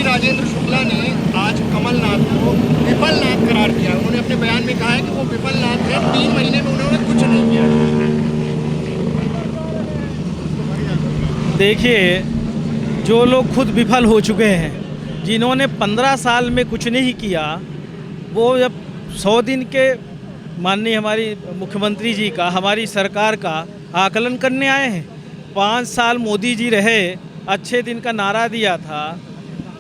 राजेंद्र शुक्ला ने आज कमलनाथ को विफलनाथ करार दिया। उन्होंने अपने बयान में कहा है कि वो विफलनाथ है, 3 महीने में उन्होंने कुछ नहीं किया। देखिए, जो लोग खुद विफल हो चुके हैं, जिन्होंने 15 साल में कुछ नहीं किया, वो जब 100 दिन के माननीय हमारी मुख्यमंत्री जी का, हमारी सरकार का आकलन करने आए हैं। 5 साल मोदी जी रहे, अच्छे दिन का नारा दिया था,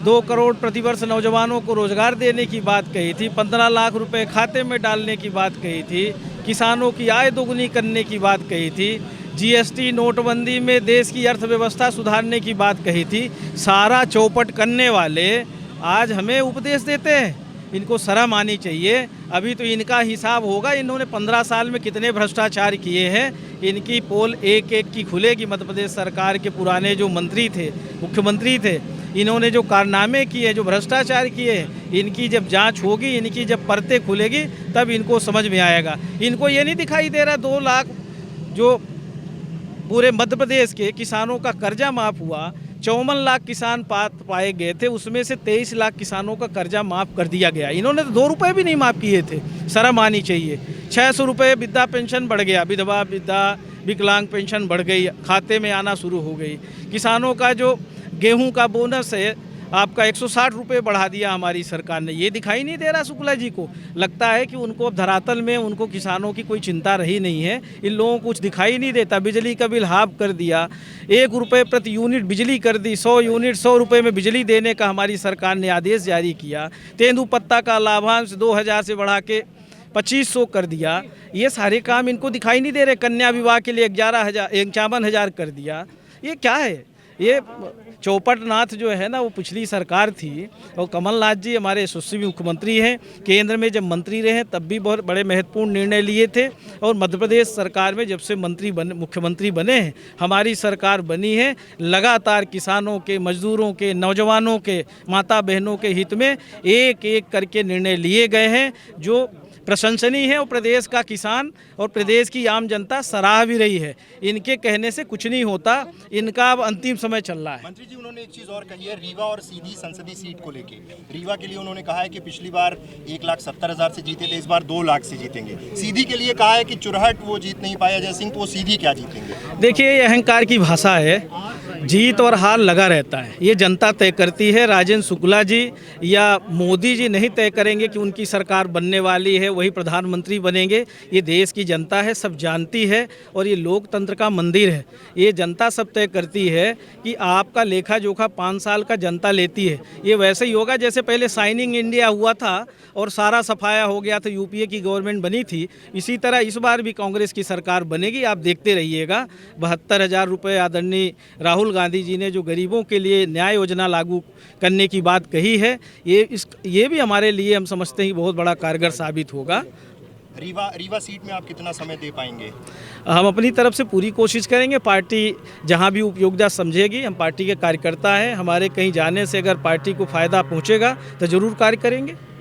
2 करोड़ प्रतिवर्ष नौजवानों को रोजगार देने की बात कही थी, 15 लाख रुपए खाते में डालने की बात कही थी, किसानों की आय दोगुनी करने की बात कही थी, जीएसटी नोटबंदी में देश की अर्थव्यवस्था सुधारने की बात कही थी। सारा चौपट करने वाले आज हमें उपदेश देते हैं। इनको शर्म आनी चाहिए। अभी तो इनका हिसाब होगा, इन्होंने 15 साल में कितने भ्रष्टाचार किए हैं। इनकी पोल एक एक की खुलेगी। मध्य प्रदेश सरकार के पुराने जो मंत्री थे, मुख्यमंत्री थे, इन्होंने जो कारनामे किए, जो भ्रष्टाचार किए, इनकी जब जांच होगी, इनकी जब परतें खुलेगी, तब इनको समझ में आएगा। इनको ये नहीं दिखाई दे रहा 2 लाख जो पूरे मध्य प्रदेश के किसानों का कर्जा माफ़ हुआ, 54 लाख किसान पाए गए थे, उसमें से 23 लाख किसानों का कर्जा माफ़ कर दिया गया। इन्होंने तो 2 रुपये भी नहीं माफ़ किए थे। शर्म आनी चाहिए। 600 रुपये वृद्धा पेंशन बढ़ गया, विधवा वृद्धा विकलांग पेंशन बढ़ गई, खाते में आना शुरू हो गई। किसानों का जो गेहूं का बोनस है, आपका 160 रुपये बढ़ा दिया हमारी सरकार ने। ये दिखाई नहीं दे रहा शुक्ला जी को। लगता है कि उनको अब धरातल में उनको किसानों की कोई चिंता रही नहीं है। इन लोगों को कुछ दिखाई नहीं देता। बिजली का बिल हाफ कर दिया, 1 रुपये प्रति यूनिट बिजली कर दी, 100 यूनिट 100 रुपये में बिजली देने का हमारी सरकार ने आदेश जारी किया। तेंदुपत्ता का लाभांश 2000 से बढ़ा के 2500 कर दिया। ये सारे काम इनको दिखाई नहीं दे रहे। कन्या विवाह के लिए 51,000 कर दिया। ये क्या है? ये चौपटनाथ जो है ना, वो पिछली सरकार थी। और कमलनाथ जी हमारे यशस्वी मुख्यमंत्री हैं। केंद्र में जब मंत्री रहे तब भी बहुत बड़े महत्वपूर्ण निर्णय लिए थे। और मध्य प्रदेश सरकार में जब से मुख्यमंत्री बने हैं, हमारी सरकार बनी है, लगातार किसानों के, मजदूरों के, नौजवानों के, माता बहनों के हित में एक एक करके निर्णय लिए गए हैं, जो प्रशंसनीय है। और प्रदेश का किसान और प्रदेश की आम जनता सराह भी रही है। इनके कहने से कुछ नहीं होता। इनका अब अंतिम समय चल रहा है। मंत्री जी, उन्होंने एक चीज़ और कही है रीवा और सीधी संसदीय सीट को लेके। रीवा के लिए उन्होंने कहा है कि पिछली बार 1,70,000 से जीते थे, इस बार 2 लाख से जीतेंगे। सीधी के लिए कहा है कि चुरहट वो जीत नहीं पाए अजय सिंह, तो वो सीधी क्या जीतेंगे? देखिए, ये अहंकार की भाषा है। जीत और हार लगा रहता है, ये जनता तय करती है। राजेंद्र शुक्ला जी या मोदी जी नहीं तय करेंगे कि उनकी सरकार बनने वाली है, वही प्रधानमंत्री बनेंगे। ये देश की जनता है, सब जानती है। और ये लोकतंत्र का मंदिर है। ये जनता सब तय करती है कि आपका लेखा जोखा 5 साल का जनता लेती है। ये वैसे ही होगा जैसे पहले साइनिंग इंडिया हुआ था और सारा सफाया हो गया था, यूपीए की गवर्नमेंट बनी थी। इसी तरह इस बार भी कांग्रेस की सरकार बनेगी, आप देखते रहिएगा। 72,000 रुपये आदरणीय राहुल गांधी जी ने जो गरीबों के लिए न्याय योजना लागू करने की बात कही है, ये भी हमारे लिए हम समझते हैं बहुत बड़ा कारगर साबित होगा। रीवा सीट में आप कितना समय दे पाएंगे? हम अपनी तरफ से पूरी कोशिश करेंगे। पार्टी जहां भी उपयोगिता समझेगी, हम पार्टी के कार्यकर्ता हैं। हमारे कहीं जाने से अगर पार्टी को फ़ायदा पहुंचेगा तो ज़रूर कार्य करेंगे।